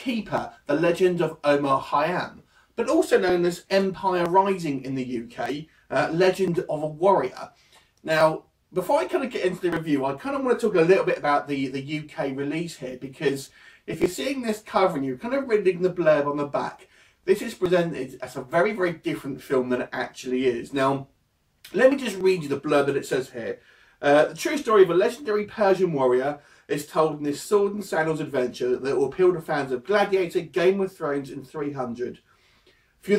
Keeper, The Legend of Omar Khayyam, but also known as Empire Rising in the UK, Legend of a Warrior. Now, before I kind of get into the review, I kind of want to talk a little bit about the UK release here, because if you're seeing this cover and you're kind of reading the blurb on the back, this is presented as a very, very different film than it actually is. Now, let me just read you the blurb that it says here. The true story of a legendary Persian warrior is told in this sword and sandals adventure that will appeal to fans of Gladiator, Game of Thrones and 300. Through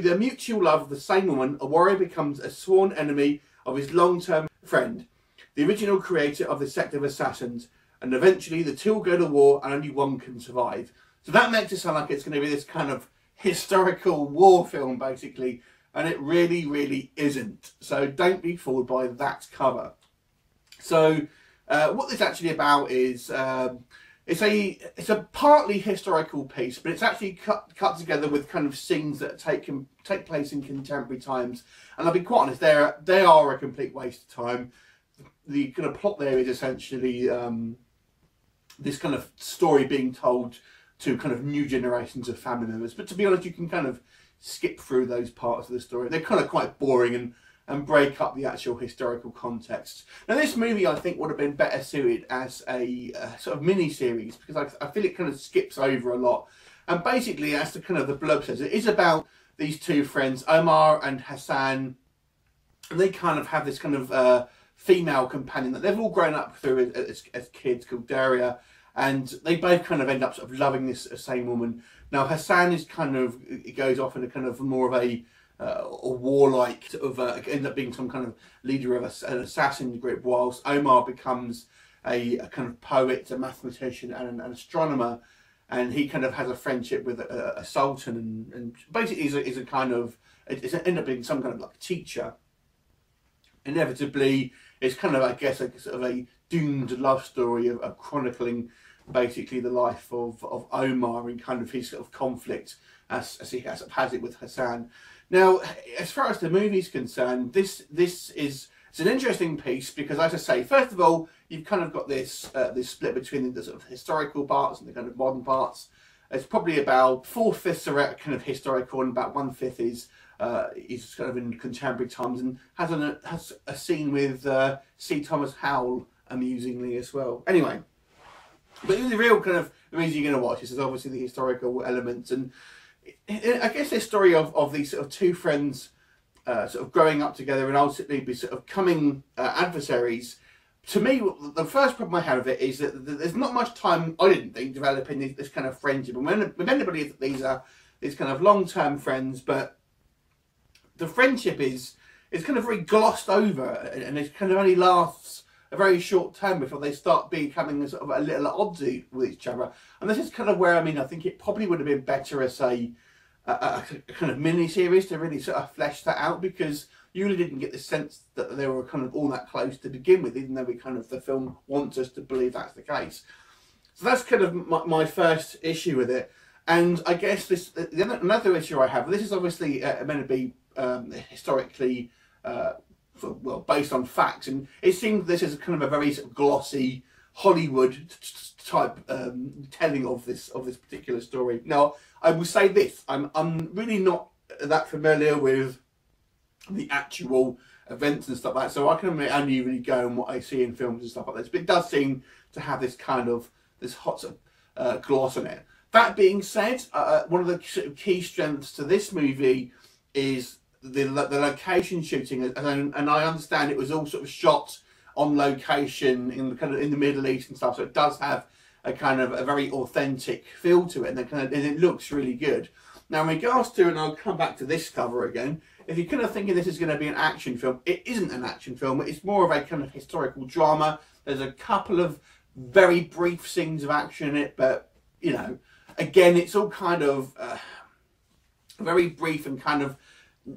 their mutual love of the same woman, a warrior becomes a sworn enemy of his long-term friend, the original creator of the sect of assassins, and eventually the two will go to war and only one can survive. So that makes it sound like it's going to be this kind of historical war film, basically, and it really, really isn't. So don't be fooled by that cover. So what this is actually about is it's a partly historical piece, but it's actually cut together with kind of scenes that take place in contemporary times. And I'll be quite honest, they are a complete waste of time. The kind of plot there is essentially this kind of story being told to kind of new generations of family members. But to be honest, you can kind of skip through those parts of the story. They're kind of quite boring and break up the actual historical context. Now, this movie, I think, would have been better suited as a sort of mini-series, because I feel it kind of skips over a lot. And basically, as the kind of the blurb says, it is about these two friends, Omar and Hassan, and they kind of have this kind of female companion that they've all grown up through as kids, called Daria, and they both kind of end up sort of loving this same woman. Now, Hassan is kind of, it goes off in a kind of more of a warlike sort of, end up being some kind of leader of an assassin group, whilst Omar becomes a kind of poet, a mathematician and an astronomer, and he kind of has a friendship with a sultan, and basically is a kind of, it's end up being some kind of like teacher. Inevitably, it's kind of, I guess, a sort of a doomed love story of chronicling basically the life of Omar and kind of his sort of conflict as he has it with Hassan. Now, as far as the movie's concerned, it's an interesting piece because, as I say, first of all, you've kind of got this split between the sort of historical parts and the kind of modern parts. It's probably about 4/5 are kind of historical, and about 1/5 is kind of in contemporary times, and has a scene with C. Thomas Howell, amusingly, as well. Anyway, but the real kind of the reason you're going to watch this is obviously the historical elements, and I guess this story of these sort of two friends sort of growing up together and ultimately be sort of becoming adversaries. To me, the first problem I had with it is that there's not much time, I didn't think, developing this kind of friendship. And with anybody, these are these kind of long-term friends, but the friendship is kind of very glossed over, and it kind of only lasts a very short time before they start becoming sort of a little at odds with each other. And this is kind of where, I mean, I think it probably would have been better as a kind of mini-series to really sort of flesh that out, because you really didn't get the sense that they were kind of all that close to begin with, even though the film wants us to believe that's the case. So that's kind of my first issue with it. And I guess another issue I have, this is obviously meant to be historically, well, based on facts, and it seems this is kind of a very sort of glossy Hollywood type telling of this particular story. Now, I will say this: I'm really not that familiar with the actual events and stuff like that, so I can only really go on what I see in films and stuff like this. But it does seem to have this kind of hot sort of gloss on it. That being said, one of the sort of key strengths to this movie is the location shooting, and I understand it was all sort of shot on location in the Middle East and stuff, so it does have a kind of a very authentic feel to it, and it looks really good. Now, in regards to, and I'll come back to this cover again, if you're kind of thinking this is going to be an action film, it isn't an action film. It's more of a kind of historical drama. There's a couple of very brief scenes of action in it, but, you know, again, it's all kind of very brief and kind of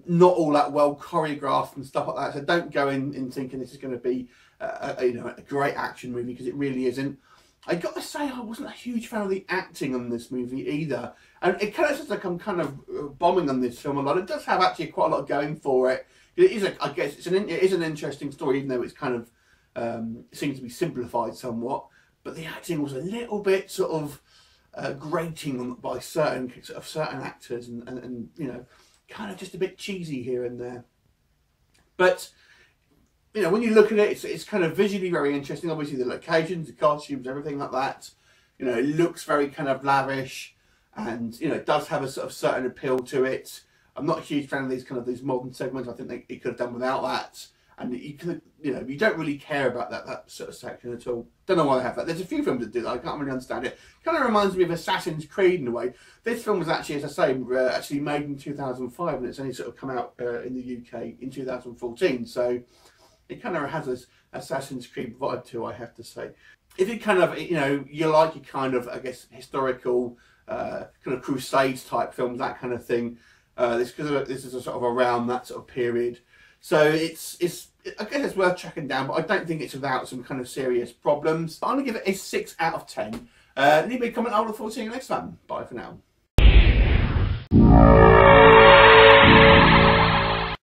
not all that well choreographed and stuff like that. So don't go in thinking this is going to be a great action movie, because it really isn't. I got to say, I wasn't a huge fan of the acting on this movie either, and it kind of feels like I'm kind of bombing on this film a lot. It does have actually quite a lot going for it. It is, I guess, it is an interesting story, even though it's kind of seems to be simplified somewhat. But the acting was a little bit sort of grating by certain actors, and you know, kind of just a bit cheesy here and there. But you know, when you look at it, it's kind of visually very interesting. Obviously, the locations, the costumes, everything like that. You know, it looks very kind of lavish, and you know, it does have a sort of certain appeal to it. I'm not a huge fan of these modern segments. I think it could have done without that. And you you don't really care about that sort of section at all. Don't know why they have that. There's a few films that do that. I can't really understand it. Kind of reminds me of Assassin's Creed in a way. This film was actually, as I say, actually made in 2005, and it's only sort of come out in the UK in 2014. So it kind of has this Assassin's Creed vibe to it, I have to say. If you kind of, you know, you like your kind of, I guess, historical kind of Crusades type films, that kind of thing. This is a sort of around that sort of period. So I guess it's worth checking down, but I don't think it's without some kind of serious problems. I'm going to give it a 6 out of 10. Leave me a comment. I look forward to seeing you next time. Bye for now.